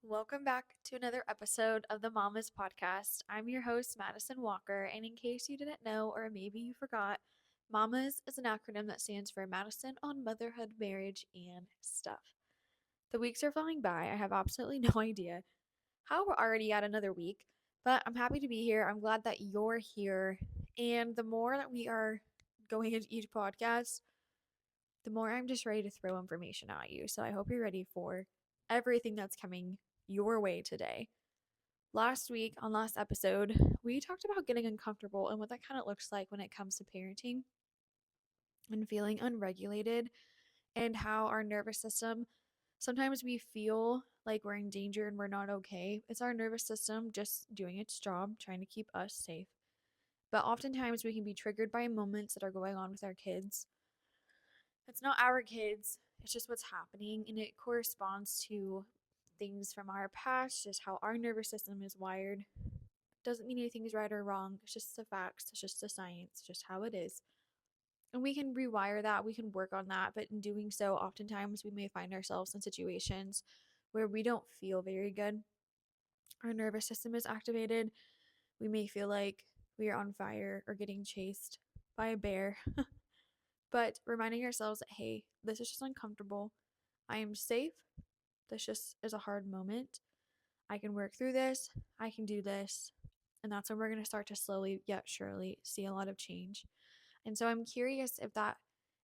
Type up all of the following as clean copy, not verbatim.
Welcome back to another episode of the Mamas Podcast. I'm your host, Madison Walker, and in case you didn't know, or maybe you forgot, Mamas is an acronym that stands for Madison on Motherhood, Marriage, and Stuff. The weeks are flying by. I have absolutely no idea how we're already at another week, but I'm happy to be here. I'm glad that you're here. And the more that we are going into each podcast, the more I'm just ready to throw information at you. So I hope you're ready for everything that's coming your way today. Last week, on last episode, we talked about getting uncomfortable and what that kind of looks like when it comes to parenting and feeling unregulated, and how our nervous system sometimes we feel like we're in danger and we're not okay. It's our nervous system just doing its job, trying to keep us safe. But oftentimes we can be triggered by moments that are going on with our kids. It's not our kids, it's just what's happening, and it corresponds to things from our past, just how our nervous system is wired. Doesn't mean anything is right or wrong. It's just the facts. It's just the science, just how it is. And we can rewire that. We can work on that. But in doing so, oftentimes we may find ourselves in situations where we don't feel very good. Our nervous system is activated. We may feel like we are on fire or getting chased by a bear. But reminding ourselves that, hey, this is just uncomfortable. I am safe. This just is a hard moment. I can work through this. I can do this. And that's when we're going to start to slowly yet surely see a lot of change. And so I'm curious if that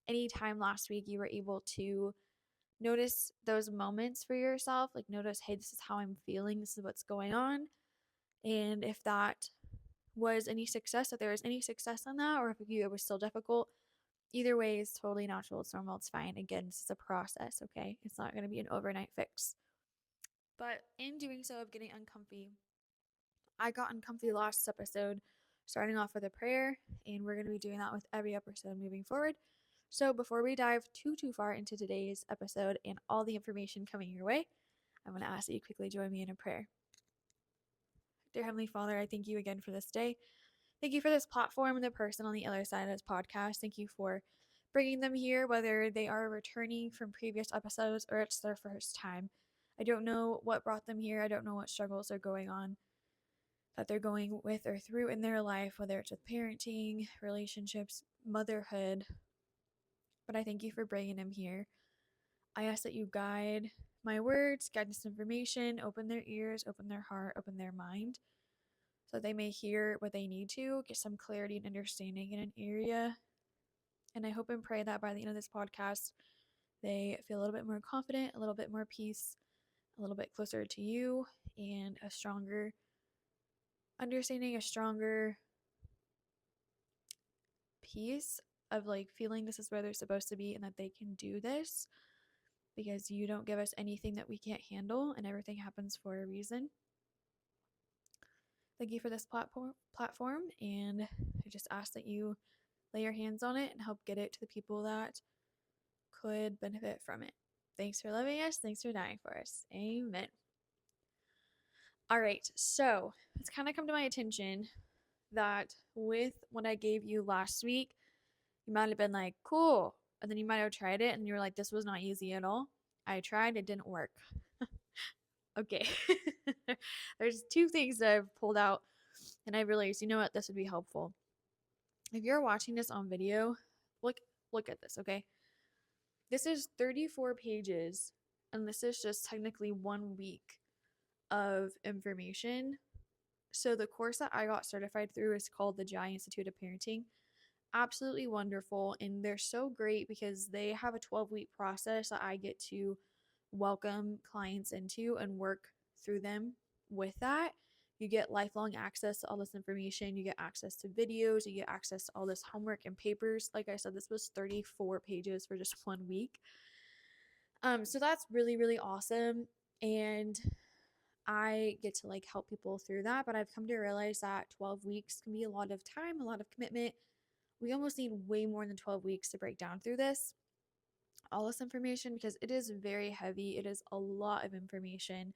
any time last week you were able to notice those moments for yourself, like notice, hey, this is how I'm feeling, this is what's going on. And if that was any success, if there was any success on that, or if it was still difficult, either way is totally natural. It's normal. It's fine. Again, this is a process, okay? It's not going to be an overnight fix. But in doing so, of getting uncomfy, I got uncomfy last episode, starting off with a prayer, and we're going to be doing that with every episode moving forward. So before we dive too far into today's episode and all the information coming your way, I'm going to ask that you quickly join me in a prayer. Dear Heavenly Father, I thank you again for this day. Thank you for this platform and the person on the other side of this podcast. Thank you for bringing them here, whether they are returning from previous episodes or it's their first time. I don't know what brought them here. I don't know what struggles are going on that they're going with or through in their life, whether it's with parenting, relationships, motherhood. But I thank you for bringing them here. I ask that you guide my words, guide this information, open their ears, open their heart, open their mind, so they may hear what they need to, get some clarity and understanding in an area. And I hope and pray that by the end of this podcast, they feel a little bit more confident, a little bit more peace, a little bit closer to you, and a stronger understanding, a stronger peace of like feeling this is where they're supposed to be and that they can do this because you don't give us anything that we can't handle and everything happens for a reason. Thank you for this platform, and I just ask that you lay your hands on it and help get it to the people that could benefit from it. Thanks for loving us. Thanks for dying for us. Amen. All right, so it's kind of come to my attention that with what I gave you last week, you might have been like, cool. And then you might have tried it and you're like, this was not easy at all. I tried, it didn't work. Okay. There's two things that I've pulled out and I realized, you know what, this would be helpful. If you're watching this on video, look at this, okay? This is 34 pages, and this is just technically 1 week of information. So the course that I got certified through is called the GI Institute of Parenting. Absolutely wonderful, and they're so great because they have a 12-week process that I get to welcome clients into and work through them with that. You get lifelong access to all this information. You get access to videos. You get access to all this homework and papers. Like I said, this was 34 pages for just 1 week. So that's really, really awesome. And I get to like help people through that. But I've come to realize that 12 weeks can be a lot of time, a lot of commitment. We almost need way more than 12 weeks to break down through all this information, because it is very heavy. It is a lot of information.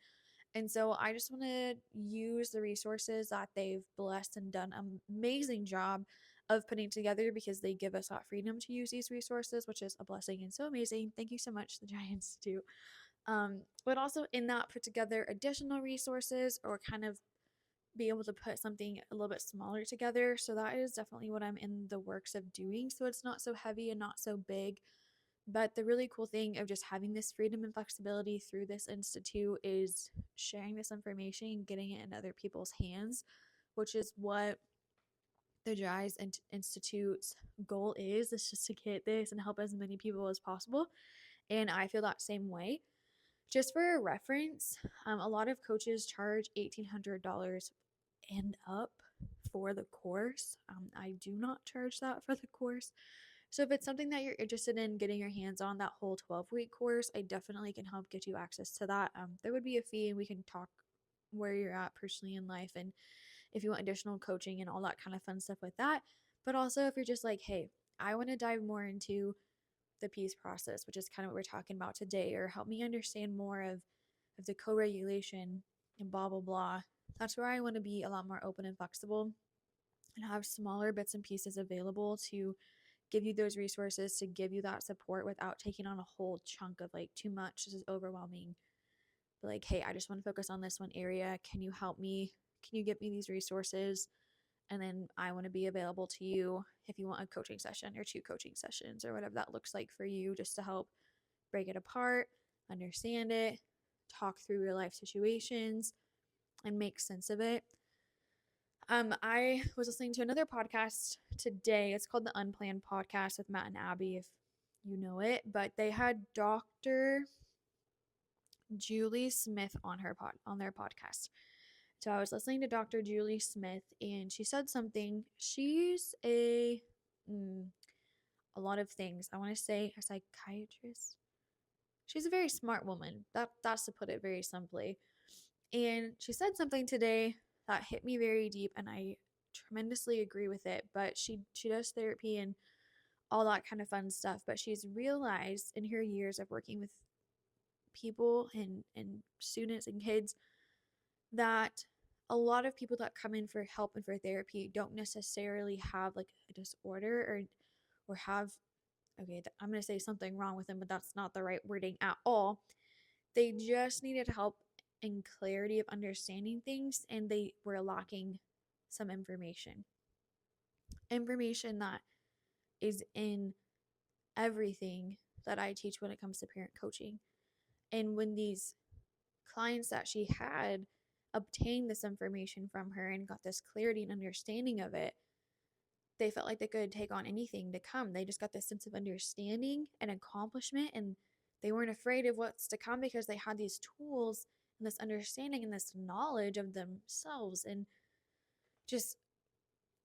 And so I just want to use the resources that they've blessed and done an amazing job of putting together, because they give us that freedom to use these resources, which is a blessing and so amazing. Thank you so much, the GI Institute. But also in that, put together additional resources or kind of be able to put something a little bit smaller together. So that is definitely what I'm in the works of doing. So it's not so heavy and not so big. But the really cool thing of just having this freedom and flexibility through this institute is sharing this information and getting it in other people's hands, which is what the JAIS Institute's goal is just to get this and help as many people as possible. And I feel that same way. Just for a reference, a lot of coaches charge $1,800 and up for the course. I do not charge that for the course. So if it's something that you're interested in getting your hands on, that whole 12-week course, I definitely can help get you access to that. There would be a fee, and we can talk where you're at personally in life and if you want additional coaching and all that kind of fun stuff with that. But also if you're just like, hey, I want to dive more into the peace process, which is kind of what we're talking about today, or help me understand more of the co-regulation and blah blah blah. That's where I want to be a lot more open and flexible and have smaller bits and pieces available to give you those resources, to give you that support without taking on a whole chunk of like too much. This is overwhelming. But like, hey, I just want to focus on this one area. Can you help me? Can you get me these resources? And then I want to be available to you if you want a coaching session or 2 coaching sessions or whatever that looks like for you, just to help break it apart, understand it, talk through real life situations, and make sense of it. I was listening to another podcast today. It's called the Unplanned Podcast with Matt and Abby, if you know it. But they had Dr. Julie Smith on their podcast. So I was listening to Dr. Julie Smith, and she said something. She's a lot of things. I want to say a psychiatrist. She's a very smart woman. That's to put it very simply. And she said something today that hit me very deep, and I tremendously agree with it. But she does therapy and all that kind of fun stuff. But she's realized in her years of working with people and students and kids that a lot of people that come in for help and for therapy don't necessarily have like a disorder or have, okay, I'm going to say something wrong with them, but that's not the right wording at all. They just needed help and clarity of understanding things, and they were lacking some information that is in everything that I teach when it comes to parent coaching. And when these clients that she had obtained this information from her and got this clarity and understanding of it, they felt like they could take on anything to come. They just got this sense of understanding and accomplishment, and they weren't afraid of what's to come because they had these tools and this understanding and this knowledge of themselves and just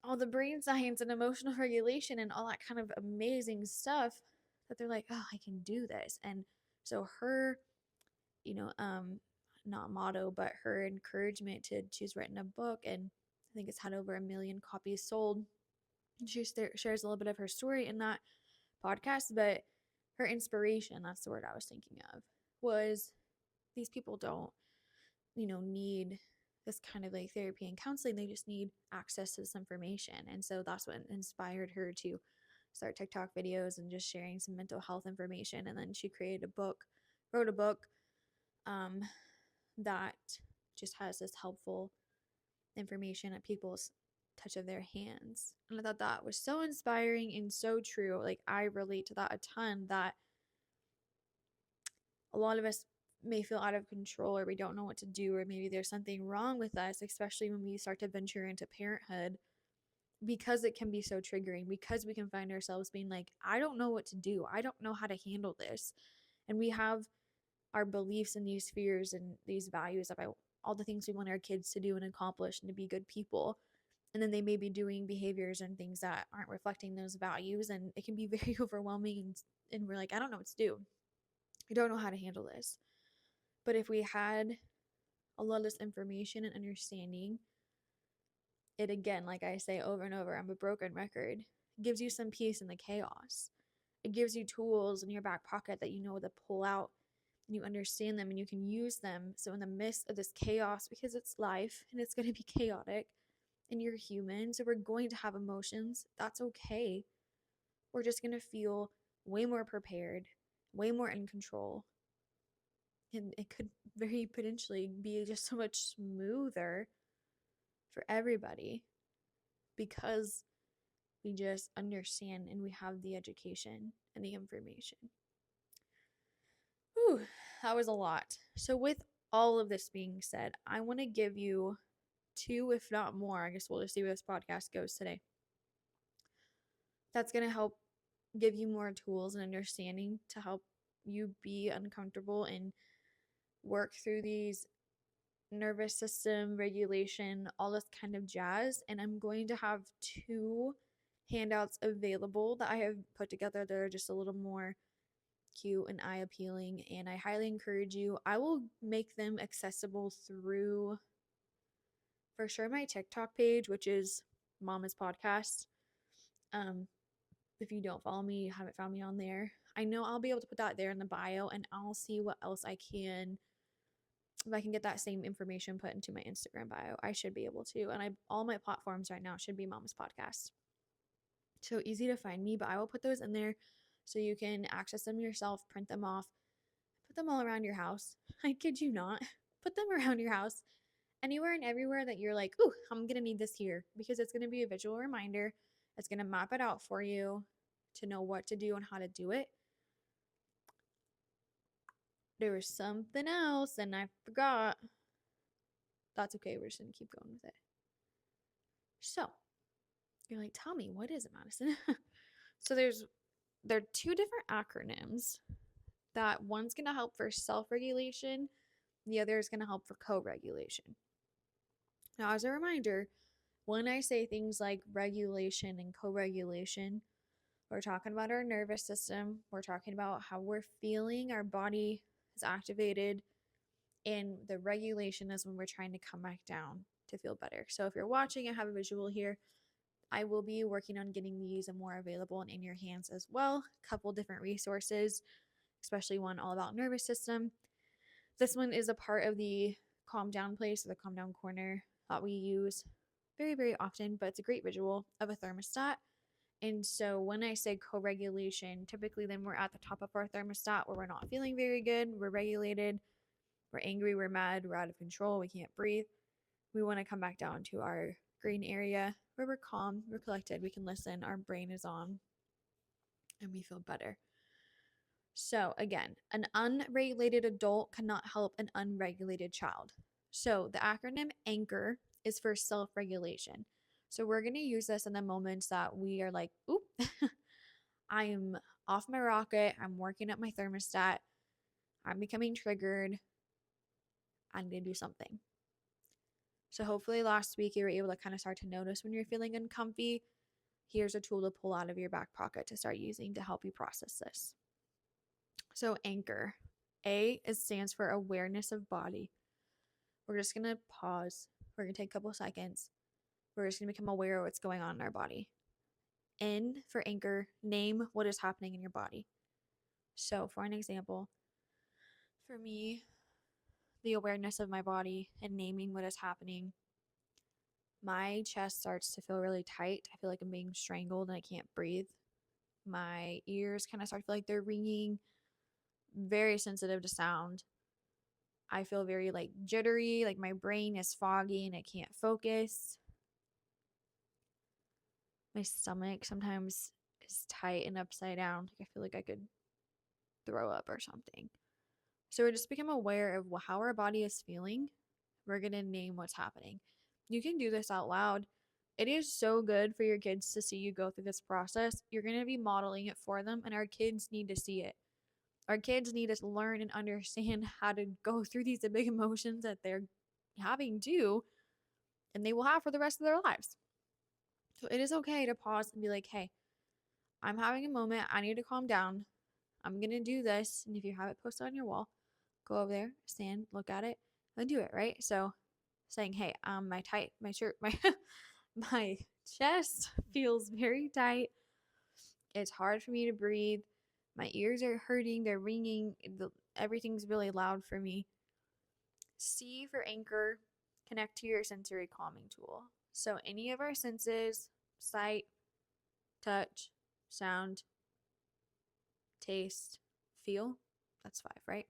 all the brain science and emotional regulation and all that kind of amazing stuff that they're like, oh, I can do this. And so her, not motto, but her encouragement she's written a book, and I think it's had over 1 million copies sold. She shares a little bit of her story in that podcast, but her inspiration, that's the word I was thinking of, was these people don't, need this kind of like therapy and counseling. They just need access to this information. And so that's what inspired her to start TikTok videos and just sharing some mental health information. And then she wrote a book that just has this helpful information at people's touch of their hands. And I thought that was so inspiring and so true. Like, I relate to that a ton, that a lot of us may feel out of control, or we don't know what to do, or maybe there's something wrong with us, especially when we start to venture into parenthood, because it can be so triggering, because we can find ourselves being like, I don't know what to do. I don't know how to handle this. And we have our beliefs and these fears and these values about all the things we want our kids to do and accomplish and to be good people. And then they may be doing behaviors and things that aren't reflecting those values. And it can be very overwhelming. And we're like, I don't know what to do. I don't know how to handle this. But if we had a lot of this information and understanding, it, again, like I say over and over, I'm a broken record, gives you some peace in the chaos. It gives you tools in your back pocket that you know to pull out, and you understand them and you can use them. So in the midst of this chaos, because it's life and it's going to be chaotic and you're human, so we're going to have emotions, that's okay. We're just going to feel way more prepared, way more in control, And it could very potentially be just so much smoother for everybody because we just understand and we have the education and the information. Whew, that was a lot. So, with all of this being said, I want to give you 2, if not more. I guess we'll just see where this podcast goes today. That's going to help give you more tools and understanding to help you be uncomfortable and work through these nervous system regulation, all this kind of jazz. And I'm going to have 2 handouts available that I have put together that are just a little more cute and eye appealing. And I highly encourage you. I will make them accessible through, for sure, my TikTok page, which is Mama's Podcast. If you don't follow me, you haven't found me on there, I know I'll be able to put that there in the bio, and I'll see what else I can. If I can get that same information put into my Instagram bio, I should be able to. And all my platforms right now should be Mama's Podcast. So easy to find me, but I will put those in there so you can access them yourself, print them off, put them all around your house. I kid you not. Put them around your house, anywhere and everywhere that you're like, ooh, I'm going to need this here, because it's going to be a visual reminder. It's going to map it out for you to know what to do and how to do it. There was something else and I forgot. That's okay. We're just going to keep going with it. So, you're like, tell me, what is it, Madison? So there are 2 different acronyms that one's going to help for self-regulation, the other is going to help for co-regulation. Now, as a reminder, when I say things like regulation and co-regulation, we're talking about our nervous system. We're talking about how we're feeling, our body is activated, and the regulation is when we're trying to come back down to feel better. So if you're watching, I have a visual here. I will be working on getting these more available and in your hands as well. A couple different resources, especially one all about nervous system. This one is a part of the calm down place, or the calm down corner, that we use very, very often, but it's a great visual of a thermostat. And so when I say co-regulation, typically then we're at the top of our thermostat where we're not feeling very good, we're regulated, we're angry, we're mad, we're out of control, we can't breathe. We want to come back down to our green area where we're calm, we're collected, we can listen, our brain is on, and we feel better. So again, an unregulated adult cannot help an unregulated child. So the acronym ANCHOR is for self-regulation. So we're going to use this in the moments that we are like, oop, I'm off my rocket, I'm working up my thermostat, I'm becoming triggered, I'm going to do something. So hopefully last week you were able to kind of start to notice when you're feeling uncomfy. Here's a tool to pull out of your back pocket to start using to help you process this. So ANCHOR. A stands for awareness of body. We're just going to pause. We're going to take a couple seconds. We're just going to become aware of what's going on in our body. N for anchor, name what is happening in your body. So for an example, for me, the awareness of my body and naming what is happening, my chest starts to feel really tight. I feel like I'm being strangled and I can't breathe. My ears kind of start to feel like they're ringing, very sensitive to sound. I feel very like jittery, like my brain is foggy and I can't focus. My stomach sometimes is tight and upside down. Like I feel like I could throw up or something. So we just become aware of how our body is feeling. We're going to name what's happening. You can do this out loud. It is so good for your kids to see you go through this process. You're going to be modeling it for them, and our kids need to see it. Our kids need to learn and understand how to go through these big emotions that they're having to, and they will have for the rest of their lives. So it is okay to pause and be like, hey, I'm having a moment. I need to calm down. I'm going to do this. And if you have it posted on your wall, go over there, stand, look at it, and do it, right? So saying, hey, my my chest feels very tight. It's hard for me to breathe. My ears are hurting. They're ringing. Everything's really loud for me. C for anchor, connect to your sensory calming tool. So any of our senses, sight, touch, sound, taste, feel, that's 5, right?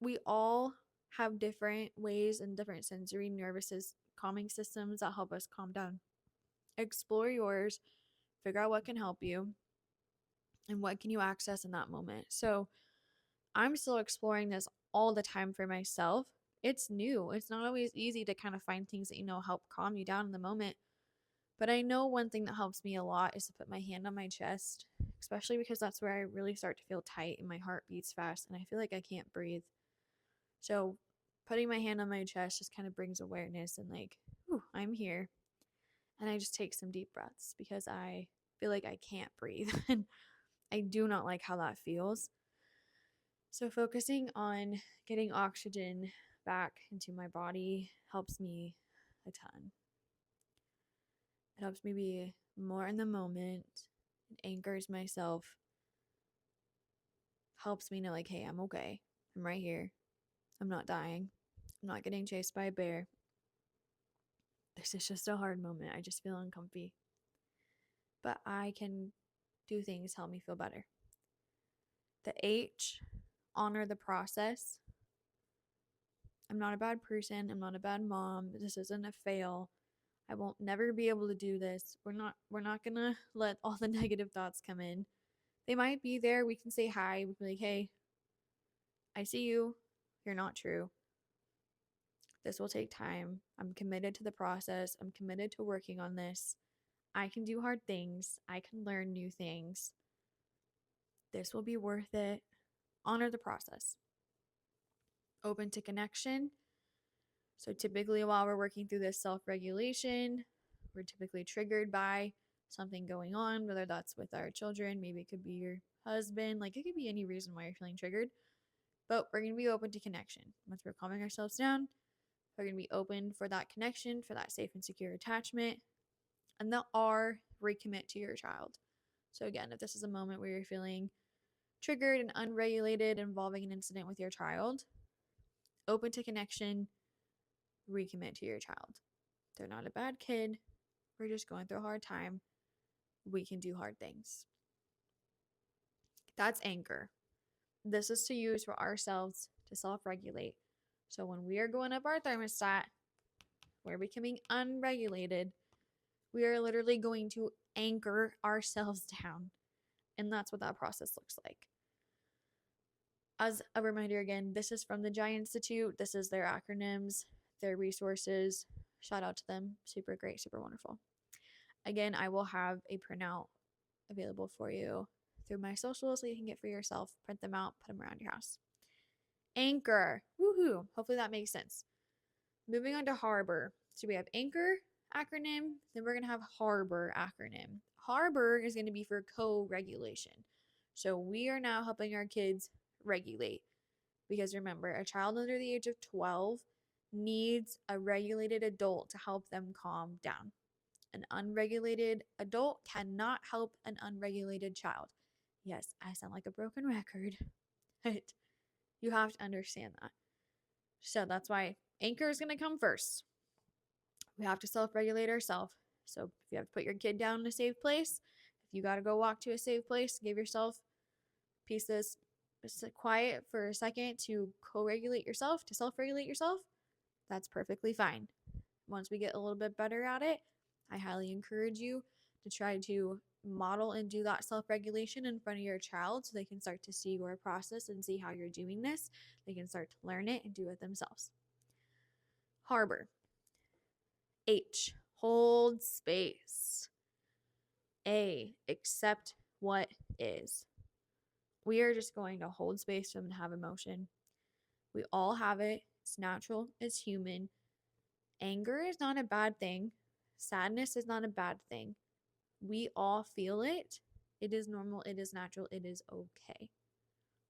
we all have different ways and different sensory nervous calming systems that help us calm down. Explore yours, figure out what can help you and what can you access in that moment. So I'm still exploring this all the time for myself. It's new. It's not always easy to kind of find things that help calm you down in the moment. But I know one thing that helps me a lot is to put my hand on my chest, especially because that's where I really start to feel tight and my heart beats fast and I feel like I can't breathe. So putting my hand on my chest just kind of brings awareness and like, ooh, I'm here. And I just take some deep breaths because I feel like I can't breathe and I do not like how that feels. So focusing on getting oxygen back into my body helps me a ton. It helps me be more in the moment. It anchors myself. Helps me know like, hey, I'm okay. I'm right here. I'm not dying. I'm not getting chased by a bear. This is just a hard moment. I just feel uncomfy. But I can do things to help me feel better. The H, honor the process. I'm not a bad person. I'm not a bad mom. This isn't a fail. I won't never be able to do this. We're not gonna let all the negative thoughts come in. They might be there. We can say hi. We can be like, hey, I see you. You're not true. This will take time. I'm committed to the process. I'm committed to working on this. I can do hard things. I can learn new things. This will be worth it. Honor the process. Open to connection. So typically while we're working through this self-regulation, we're typically triggered by something going on, whether that's with our children, maybe it could be your husband, like it could be any reason why you're feeling triggered. But we're going to be open to connection. Once we're calming ourselves down, we're going to be open for that connection, for that safe and secure attachment. And the R, recommit to your child. So again, if this is a moment where you're feeling triggered and unregulated involving an incident with your child, open to connection, recommit to your child. They're not a bad kid. We're just going through a hard time. We can do hard things. That's anchor. This is to use for ourselves to self-regulate. So when we are going up our thermostat, we're becoming unregulated, we are literally going to anchor ourselves down. And that's what that process looks like. As a reminder again, this is from the Giant Institute. This is their acronyms, their resources. Shout out to them. Super great, super wonderful. Again, I will have a printout available for you through my socials so you can get for yourself, print them out, put them around your house. Anchor. Woohoo. Hopefully that makes sense. Moving on to harbor. So we have anchor acronym, then we're going to have harbor acronym. Harbor is going to be for co-regulation. So we are now helping our kids regulate. Because remember, a child under the age of 12 needs a regulated adult to help them calm down. An unregulated adult cannot help an unregulated child. Yes, I sound like a broken record, but you have to understand that. So that's why anchor is going to come first. We have to self-regulate ourselves. So if you have to put your kid down in a safe place, if you got to go walk to a safe place, give yourself pieces quiet for a second to co-regulate yourself, to self-regulate yourself, that's perfectly fine. Once we get a little bit better at it, I highly encourage you to try to model and do that self-regulation in front of your child so they can start to see your process and see how you're doing this. They can start to learn it and do it themselves. Harbor. H, hold space. A, accept what is. We are just going to hold space for them to have emotion. We all have it. It's natural. It's human. Anger is not a bad thing. Sadness is not a bad thing. We all feel it. It is normal. It is natural. It is okay.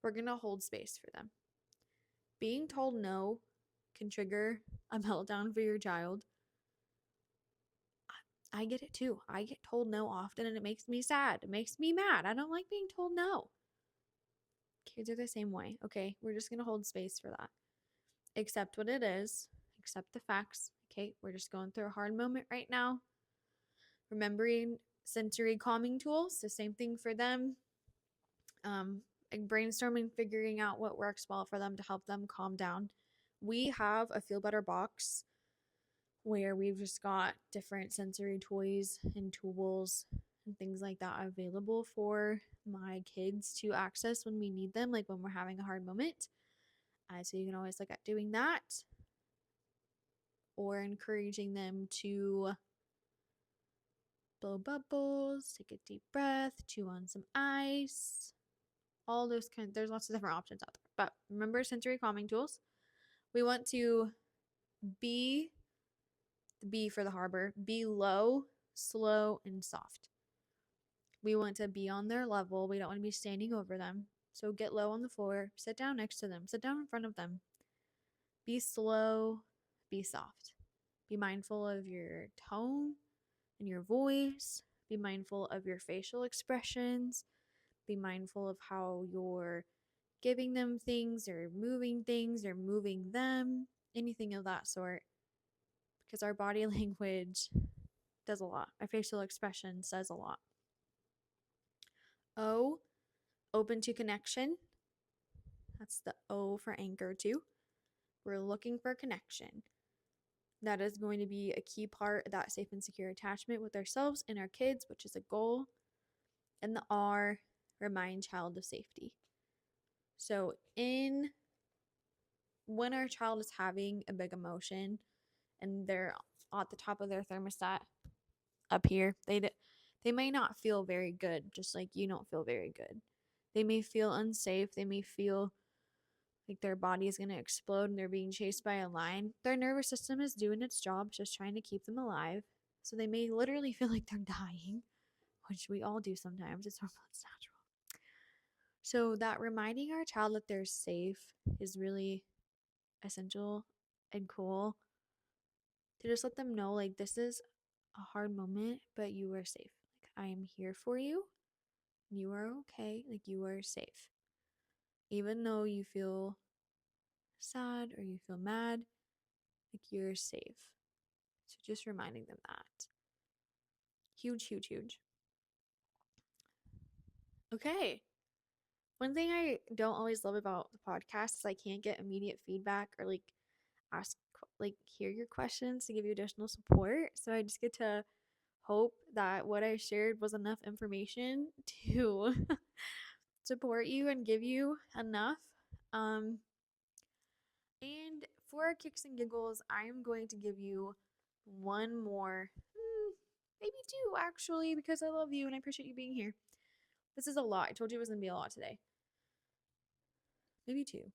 We're going to hold space for them. Being told no can trigger a meltdown for your child. I get it too. I get told no often and it makes me sad. It makes me mad. I don't like being told no. Kids are the same way. Okay, we're just going to hold space for that. Accept what it is. Accept the facts. Okay, we're just going through a hard moment right now. Remembering sensory calming tools, the same thing for them. like brainstorming, figuring out what works well for them to help them calm down. We have a Feel Better box where we've just got different sensory toys and tools and things like that available for my kids to access when we need them, like when we're having a hard moment. So you can always look at doing that or encouraging them to blow bubbles, take a deep breath, chew on some ice, all those kind. There's lots of different options out there. But remember sensory calming tools. We want to be the B for the harbor, be low, slow, and soft. We want to be on their level. We don't want to be standing over them. So get low on the floor, sit down next to them, sit down in front of them. Be slow, be soft. Be mindful of your tone and your voice. Be mindful of your facial expressions. Be mindful of how you're giving them things or moving them, anything of that sort. Because our body language does a lot. Our facial expression says a lot. O, open to connection. That's the O for anchor too. We're looking for connection. That is going to be a key part of that safe and secure attachment with ourselves and our kids, which is a goal. And the R, remind child of safety. So when our child is having a big emotion and they're at the top of their thermostat up here, they may not feel very good, just like you don't feel very good. They may feel unsafe. They may feel like their body is going to explode and they're being chased by a lion. Their nervous system is doing its job, just trying to keep them alive. So they may literally feel like they're dying, which we all do sometimes. It's normal, it's natural. So that reminding our child that they're safe is really essential and cool, to just let them know, like, this is a hard moment, but you are safe. Like, I am here for you. You are okay. Like, you are safe. Even though you feel sad or you feel mad, like, you're safe. So just reminding them that. Huge, huge, huge. Okay. One thing I don't always love about the podcast is I can't get immediate feedback or like hear your questions to give you additional support. So I just get to hope that what I shared was enough information to support you and give you enough. And for our kicks and giggles, I am going to give you one more, maybe two actually, because I love you and I appreciate you being here. This is a lot. I told you it was going to be a lot today. Maybe two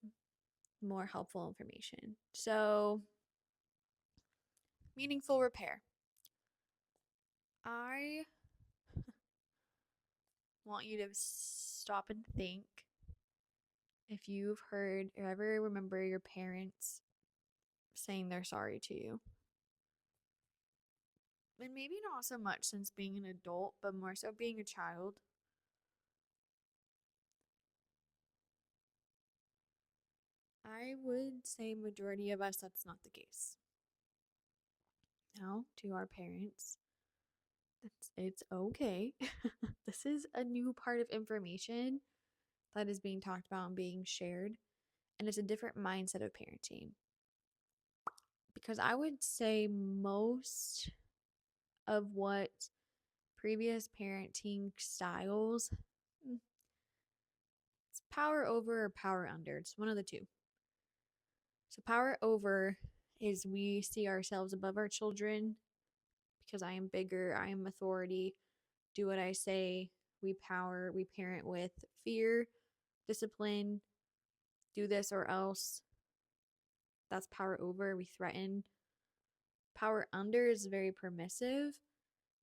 more helpful information. So, meaningful repair. I want you to stop and think if you've heard or ever remember your parents saying they're sorry to you. And maybe not so much since being an adult, but more so being a child. I would say majority of us that's not the case. Now, to our parents, it's okay. This is a new part of information that is being talked about and being shared, and it's a different mindset of parenting. Because I would say most of what previous parenting styles, it's power over or power under. It's one of the two. So power over is we see ourselves above our children because I am bigger, I am authority, do what I say. We parent with fear, discipline, do this or else. That's power over. We threaten. Power under is very permissive.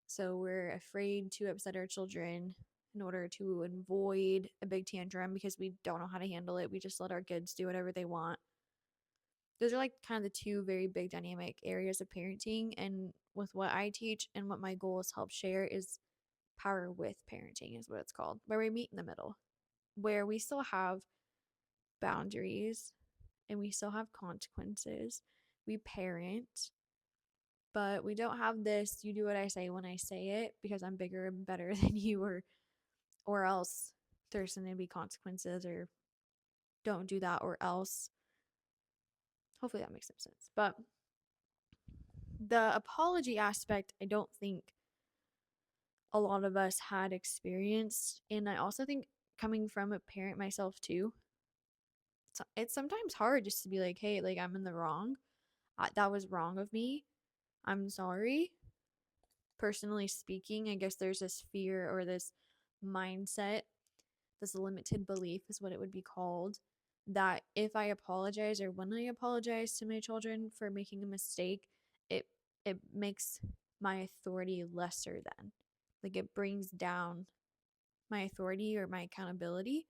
So we're afraid to upset our children in order to avoid a big tantrum because we don't know how to handle it. We just let our kids do whatever they want. Those are like kind of the two very big dynamic areas of parenting. And with what I teach and what my goal is to help share is power with parenting is what it's called, where we meet in the middle, where we still have boundaries and we still have consequences. We parent, but we don't have this, you do what I say when I say it because I'm bigger and better than you, or else there's going to be consequences, or don't do that or else. Hopefully that makes some sense. But the apology aspect, I don't think a lot of us had experienced. And I also think, coming from a parent myself too, it's sometimes hard just to be like, hey, like, I'm in the wrong. That was wrong of me. I'm sorry. Personally speaking, I guess there's this fear or this mindset, this limited belief is what it would be called, that if I apologize or when I apologize to my children for making a mistake, it it makes my authority lesser than. Like, it brings down my authority or my accountability.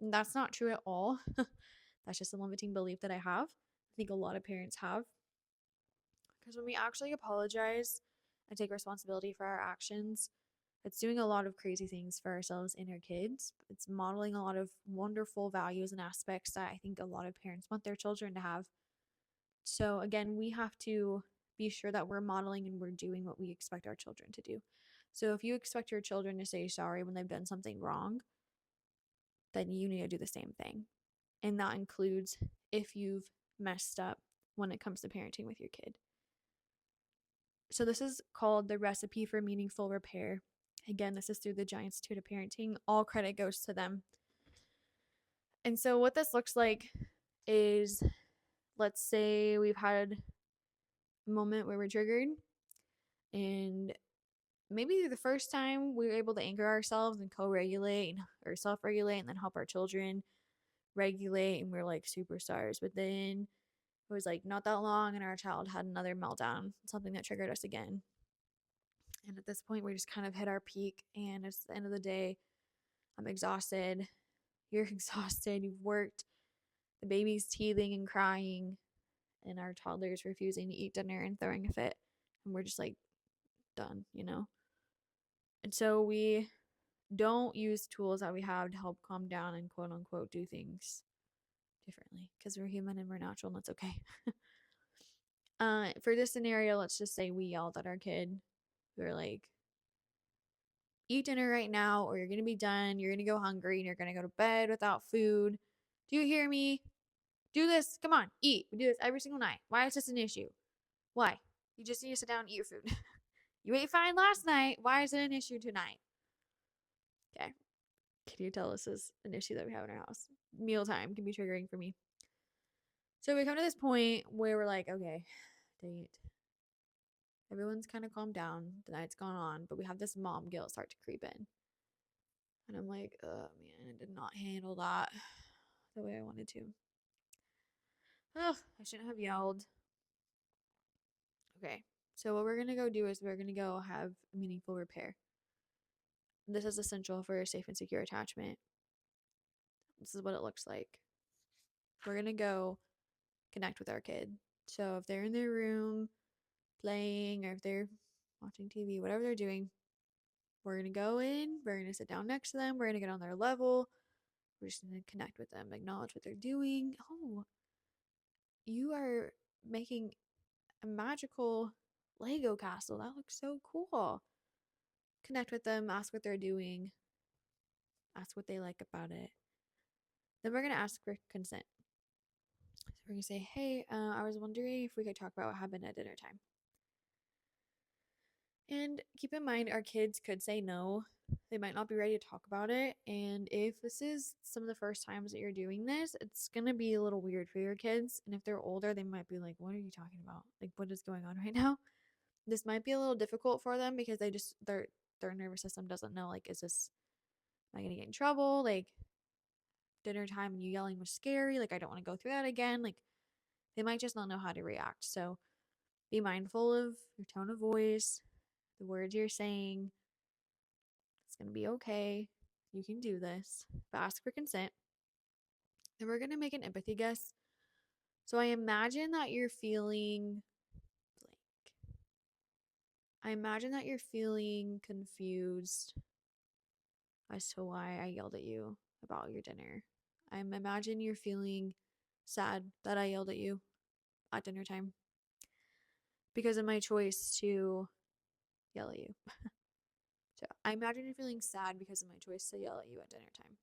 And that's not true at all. That's just a limiting belief that I have. I think a lot of parents have. Because when we actually apologize and take responsibility for our actions, it's doing a lot of crazy things for ourselves and our kids. It's modeling a lot of wonderful values and aspects that I think a lot of parents want their children to have. So, again, we have to be sure that we're modeling and we're doing what we expect our children to do. So, if you expect your children to say sorry when they've done something wrong, then you need to do the same thing. And that includes if you've messed up when it comes to parenting with your kid. So, this is called the Recipe for Meaningful Repair. Again, this is through the Giant Institute of Parenting. All credit goes to them. And so, what this looks like is, let's say we've had a moment where we're triggered, and maybe the first time we were able to anchor ourselves and co-regulate or self-regulate and then help our children regulate, and we're like superstars. But then it was like not that long and our child had another meltdown, something that triggered us again. And at this point, we just kind of hit our peak, and it's the end of the day. I'm exhausted. You're exhausted. You've worked. The baby's teething and crying, and our toddler's refusing to eat dinner and throwing a fit. And we're just like done, you know? And so we don't use tools that we have to help calm down and quote unquote do things differently, because we're human and we're natural, and that's okay. For this scenario, let's just say we yelled at our kid. We were like, eat dinner right now, or you're going to be done. You're going to go hungry and you're going to go to bed without food. Do you hear me? Do this. Come on, eat. We do this every single night. Why is this an issue? Why? You just need to sit down and eat your food. You ate fine last night. Why is it an issue tonight? Okay. Can you tell this is an issue that we have in our house? Mealtime can be triggering for me. So we come to this point where we're like, okay, dang it. Everyone's kind of calmed down. The night's gone on, but we have this mom guilt start to creep in. And I'm like, oh man, I did not handle that the way I wanted to. Oh, I shouldn't have yelled. Okay, so what we're going to go do is we're going to go have a meaningful repair. This is essential for a safe and secure attachment. This is what it looks like. We're going to go connect with our kid. So if they're in their room playing, or if they're watching TV, whatever they're doing, we're going to go in, we're going to sit down next to them, we're going to get on their level, we're just going to connect with them, acknowledge what they're doing. Oh, you are making a magical Lego castle. That looks so cool. Connect with them, ask what they're doing, ask what they like about it. Then we're going to ask for consent. So we're going to say, hey, I was wondering if we could talk about what happened at dinner time. And keep in mind, our kids could say no. They might not be ready to talk about it. And if this is some of the first times that you're doing this, it's going to be a little weird for your kids. And if they're older, they might be like, what are you talking about? Like, what is going on right now? This might be a little difficult for them because their nervous system doesn't know, like, am I going to get in trouble? Like, dinner time and you yelling was scary. Like, I don't want to go through that again. Like, they might just not know how to react. So be mindful of your tone of voice, the words you're saying. It's going to be okay. You can do this. But ask for consent. Then we're going to make an empathy guess. So I imagine that you're feeling blank. I imagine that you're feeling confused as to why I yelled at you about your dinner. I imagine you're feeling sad that I yelled at you at dinner time because of my choice to yell at you. So I imagine you're feeling sad because of my choice to yell at you at dinner time.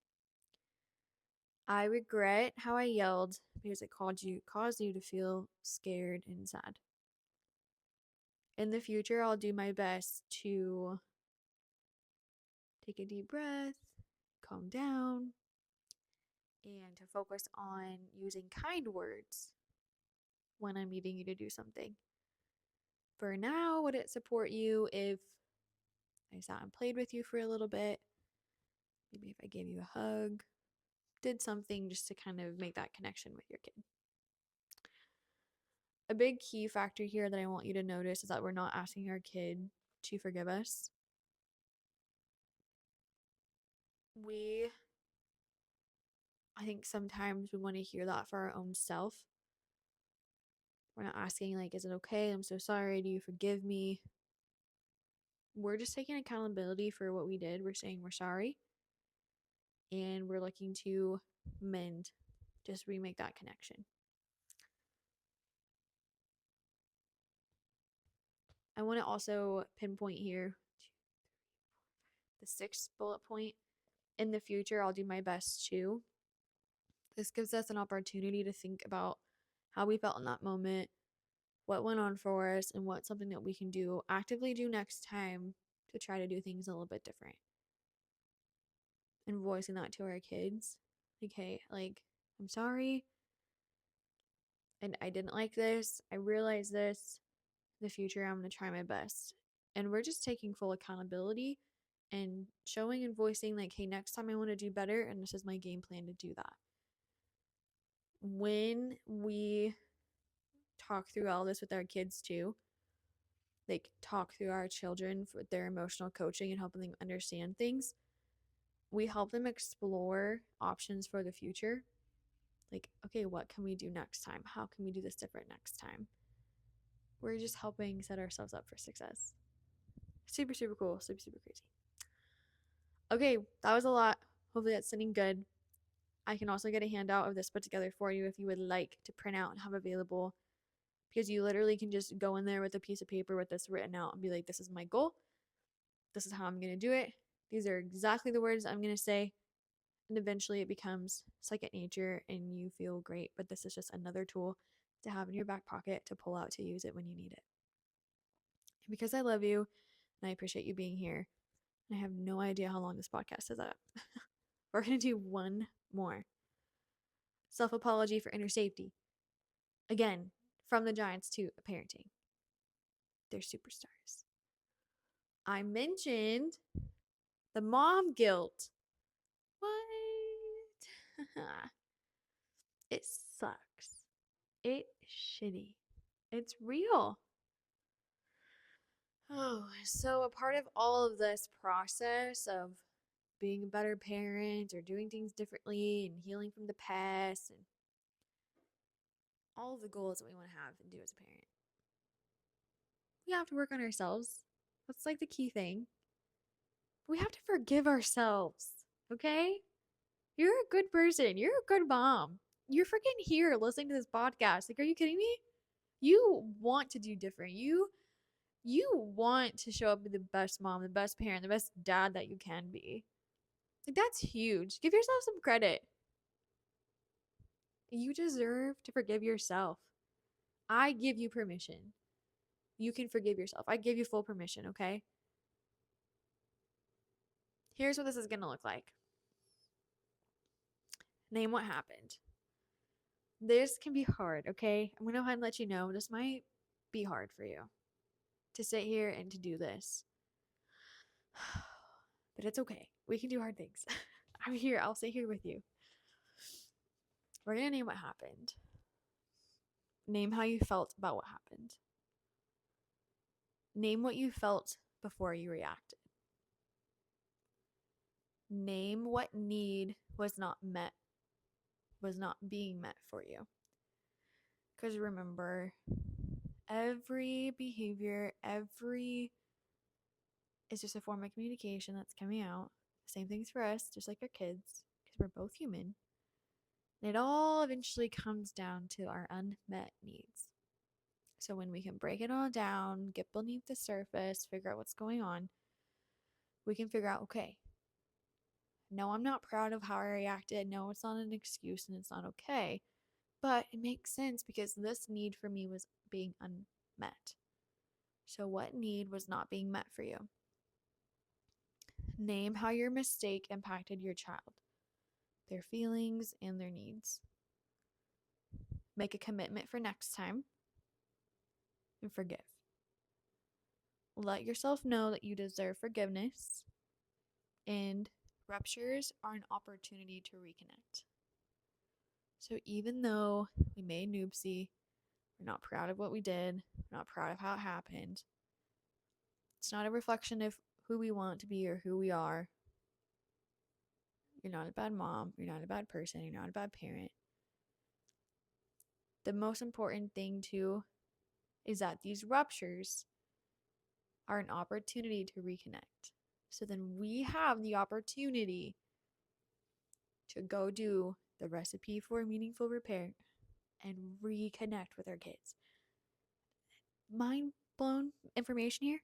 I regret how I yelled because it caused you to feel scared and sad. In the future, I'll do my best to take a deep breath, calm down, and to focus on using kind words when I'm needing you to do something. For now, would it support you if I sat and played with you for a little bit? Maybe if I gave you a hug, did something just to kind of make that connection with your kid. A big key factor here that I want you to notice is that we're not asking our kid to forgive us. I think sometimes we want to hear that for our own self. We're not asking, like, is it okay? I'm so sorry. Do you forgive me? We're just taking accountability for what we did. We're saying we're sorry. And we're looking to mend, just remake that connection. I want to also pinpoint here the 6th bullet point. In the future, I'll do my best too. This gives us an opportunity to think about how we felt in that moment, what went on for us, and what's something that we can actively do next time to try to do things a little bit different. And voicing that to our kids. Like, hey, like, I'm sorry. And I didn't like this. I realized this. In the future, I'm going to try my best. And we're just taking full accountability and showing and voicing, like, hey, next time I want to do better. And this is my game plan to do that. When we talk through all this with our kids too, like talk through our children with their emotional coaching and helping them understand things, we help them explore options for the future. Like, okay, what can we do next time? How can we do this different next time? We're just helping set ourselves up for success. Super, super cool. Super, super crazy. Okay, that was a lot. Hopefully that's sitting good. I can also get a handout of this put together for you if you would like to print out and have available, because you literally can just go in there with a piece of paper with this written out and be like, this is my goal. This is how I'm going to do it. These are exactly the words I'm going to say. And eventually it becomes second nature and you feel great. But this is just another tool to have in your back pocket to pull out to use it when you need it. And because I love you and I appreciate you being here, and I have no idea how long this podcast is up, we're going to do one more. Self-apology for inner safety. Again, from the Giants to parenting. They're superstars. I mentioned the mom guilt. What? It sucks. It's shitty. It's real. Oh, so a part of all of this process of being a better parent or doing things differently and healing from the past and all of the goals that we want to have and do as a parent, we have to work on ourselves. That's like the key thing. We have to forgive ourselves, okay? You're a good person. You're a good mom. You're freaking here listening to this podcast. Like, are you kidding me? You want to do different. You want to show up with the best mom, the best parent, the best dad that you can be. Like, that's huge. Give yourself some credit. You deserve to forgive yourself. I give you permission. You can forgive yourself. I give you full permission, okay? Here's what this is going to look like. Name what happened. This can be hard, okay? I'm going to go ahead and let you know this might be hard for you to sit here and to do this. But it's okay. We can do hard things. I'm here. I'll sit here with you. We're going to name what happened. Name how you felt about what happened. Name what you felt before you reacted. Name what need was not being met for you. Because remember, every behavior, is just a form of communication that's coming out. Same things for us, just like our kids, because we're both human. And it all eventually comes down to our unmet needs. So when we can break it all down, get beneath the surface, figure out what's going on, we can figure out, okay, no, I'm not proud of how I reacted. No, it's not an excuse and it's not okay. But it makes sense because this need for me was being unmet. So, what need was not being met for you? Name how your mistake impacted your child, their feelings, and their needs. Make a commitment for next time and forgive. Let yourself know that you deserve forgiveness, and ruptures are an opportunity to reconnect. So, even though we made an oopsie, we're not proud of what we did, we're not proud of how it happened, it's not a reflection of who we want to be or who we are. You're not a bad mom. You're not a bad person. You're not a bad parent. The most important thing, too, is that these ruptures are an opportunity to reconnect. So then we have the opportunity to go do the recipe for meaningful repair and reconnect with our kids. Mind blown information here.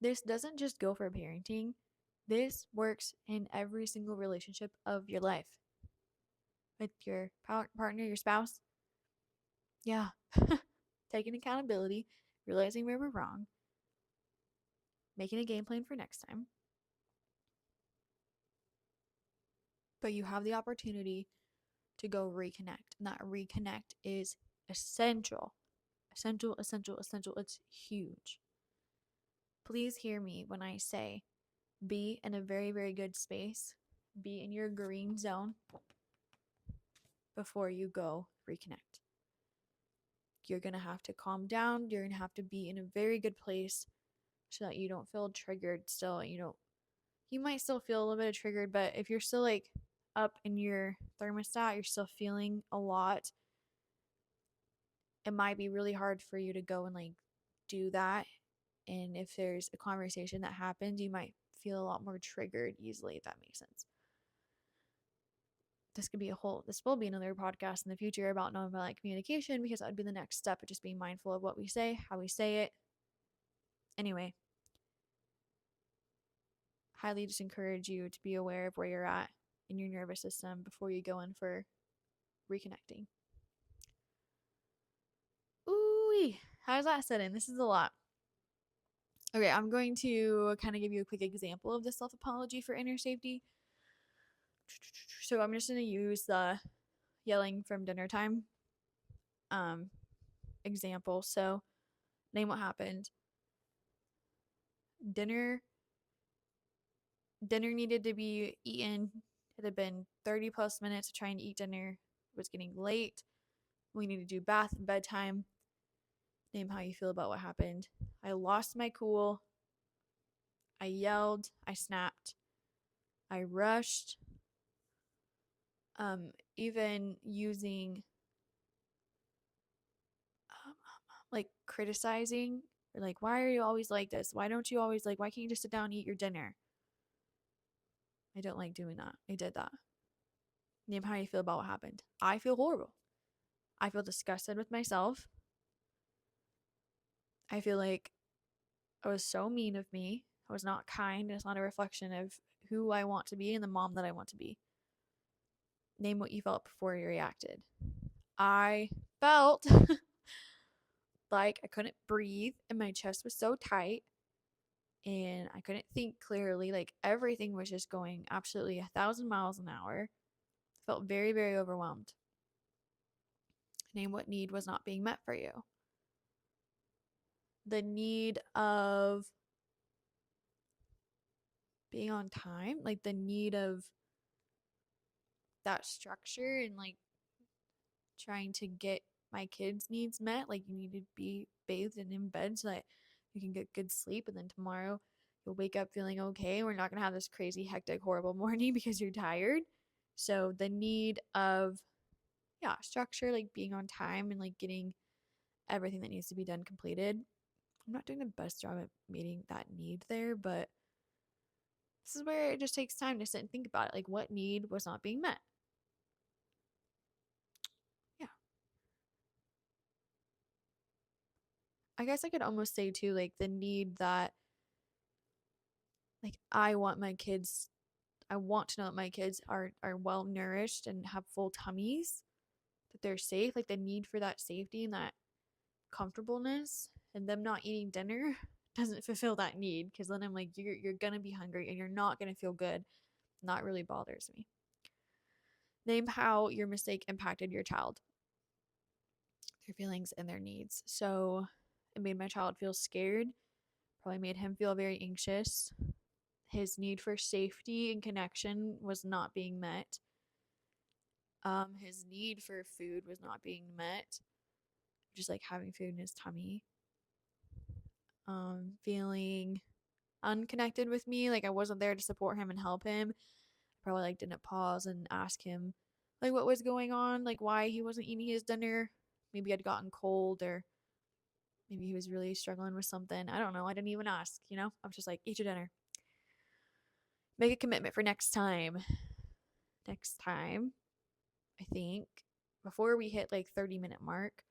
This doesn't just go for parenting. This works in every single relationship of your life. With your partner, your spouse. Yeah. Taking accountability, realizing where we're wrong, making a game plan for next time. But you have the opportunity to go reconnect. And that reconnect is essential. Essential, essential, essential. It's huge. Please hear me when I say be in a very, very good space. Be in your green zone before you go reconnect. You're going to have to calm down. You're going to have to be in a very good place so that you don't feel triggered still. You might still feel a little bit of triggered, but if you're still like up in your thermostat, you're still feeling a lot, it might be really hard for you to go and like do that. And if there's a conversation that happens, you might feel a lot more triggered easily, if that makes sense. This will be another podcast in the future about nonviolent communication, because that would be the next step of just being mindful of what we say, how we say it. Anyway, highly just encourage you to be aware of where you're at in your nervous system before you go in for reconnecting. Ooh, how's that set in? This is a lot. Okay, I'm going to kind of give you a quick example of the self apology for inner safety. So I'm just going to use the yelling from dinner time example. So name what happened. Dinner needed to be eaten. It had been 30 plus minutes of trying to eat dinner. It was getting late. We need to do bath and bedtime. Name how you feel about what happened. I lost my cool. I yelled. I snapped. I rushed. Even using like criticizing, or like, why are you always like this? Why don't you always why can't you just sit down and eat your dinner? I don't like doing that. I did that. Name how you feel about what happened. I feel horrible. I feel disgusted with myself. I feel like it was so mean of me. I was not kind. It's not a reflection of who I want to be and the mom that I want to be. Name what you felt before you reacted. I felt like I couldn't breathe and my chest was so tight and I couldn't think clearly. Like everything was just going absolutely 1,000 miles an hour. Felt very, very overwhelmed. Name what need was not being met for you. The need of being on time, like the need of that structure and like trying to get my kids' needs met. Like you need to be bathed and in bed so that you can get good sleep, and then tomorrow you'll wake up feeling okay. We're not gonna have this crazy, hectic, horrible morning because you're tired. So the need of structure, like being on time and like getting everything that needs to be done completed. I'm not doing the best job at meeting that need there, but this is where it just takes time to sit and think about it. Like, what need was not being met? Yeah. I guess I could almost say, too, like the need that Like, I want to know that my kids are well nourished and have full tummies, that they're safe. Like, the need for that safety and that comfortableness, and them not eating dinner doesn't fulfill that need, because then I'm like, you're gonna be hungry and you're not gonna feel good. And that really bothers me. Name how your mistake impacted your child, their feelings and their needs. So it made my child feel scared, probably made him feel very anxious. His need for safety and connection was not being met. His need for food was not being met, just like having food in his tummy. Feeling unconnected with me, like I wasn't there to support him and help him. Probably like didn't pause and ask him like what was going on, like why he wasn't eating his dinner. Maybe I'd gotten cold, or maybe he was really struggling with something. I don't know. I didn't even ask, I was just like, eat your dinner. Make a commitment for next time. Next time, I think, before we hit like 30-minute mark,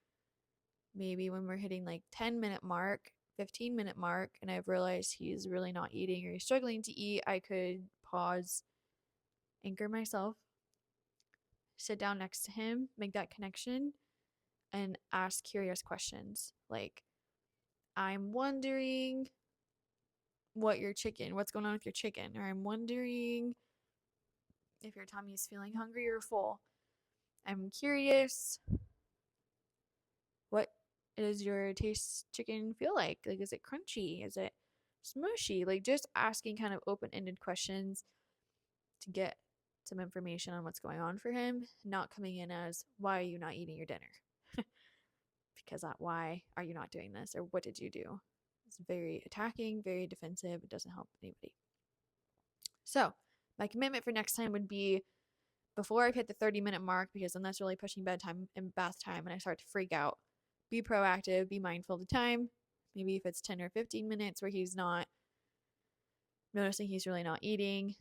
maybe when we're hitting like 10-minute mark, 15-minute mark, and I've realized he's really not eating or he's struggling to eat, I could pause, anchor myself, sit down next to him, make that connection, and ask curious questions. Like, I'm wondering what's going on with your chicken, or I'm wondering if your tummy is feeling hungry or full. I'm curious, what does your taste chicken feel like? Like, is it crunchy? Is it smushy? Like, just asking kind of open-ended questions to get some information on what's going on for him, not coming in as, why are you not eating your dinner? Because that, why are you not doing this? Or what did you do? It's very attacking, very defensive. It doesn't help anybody. So my commitment for next time would be, before I've hit the 30-minute mark, because then that's really pushing bedtime and bath time and I start to freak out, be proactive, be mindful of the time. Maybe if it's 10 or 15 minutes where he's not noticing he's really not eating,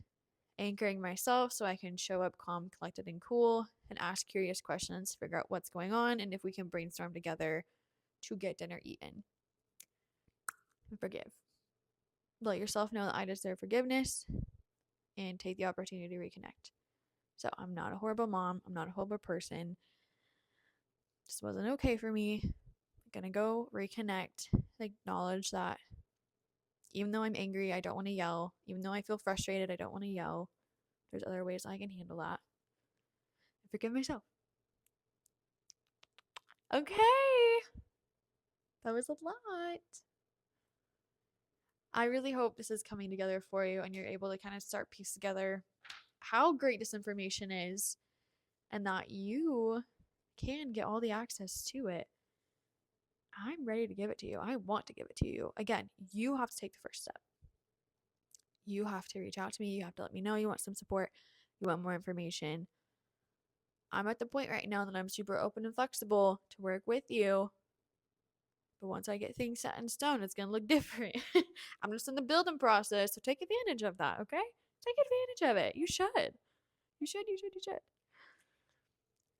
anchoring myself so I can show up calm, collected, and cool, and ask curious questions to figure out what's going on and if we can brainstorm together to get dinner eaten. And forgive. Let yourself know that I deserve forgiveness and take the opportunity to reconnect. So I'm not a horrible mom. I'm not a horrible person. This wasn't okay for me. I'm gonna go reconnect, acknowledge that even though I'm angry, I don't want to yell. Even though I feel frustrated, I don't want to yell. There's other ways I can handle that. And forgive myself. Okay. That was a lot. I really hope this is coming together for you and you're able to kind of start piece together how great this information is and that you can get all the access to it. I'm ready to give it to you. I want to give it to you. Again, you have to take the first step. You have to reach out to me. You have to let me know you want some support. You want more information. I'm at the point right now that I'm super open and flexible to work with you. But once I get things set in stone, it's going to look different. I'm just in the building process. So take advantage of that, okay? Take advantage of it. You should. You should.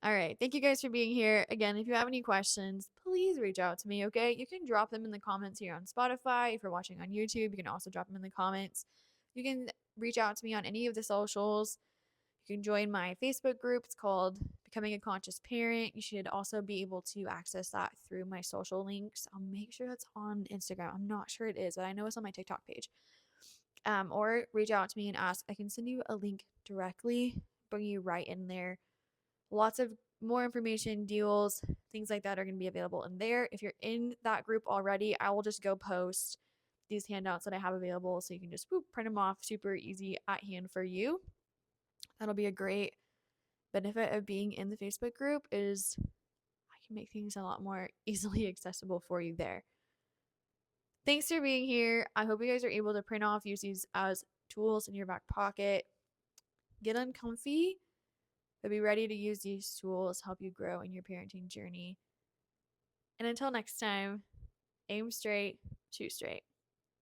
All right. Thank you guys for being here. Again, if you have any questions, please reach out to me, okay? You can drop them in the comments here on Spotify. If you're watching on YouTube, you can also drop them in the comments. You can reach out to me on any of the socials. You can join my Facebook group. It's called Becoming a Conscious Parent. You should also be able to access that through my social links. I'll make sure that's on Instagram. I'm not sure it is, but I know it's on my TikTok page. Or reach out to me and ask. I can send you a link directly, bring you right in there. Lots of more information, deals, things like that are going to be available in there. If you're in that group already, I will just go post these handouts that I have available so you can just print them off, super easy at hand for you. That'll be a great benefit of being in the Facebook group, is I can make things a lot more easily accessible for you there. Thanks for being here. I hope you guys are able to print off, use these as tools in your back pocket. Get uncomfy, but be ready to use these tools to help you grow in your parenting journey. And until next time, aim straight, shoot straight.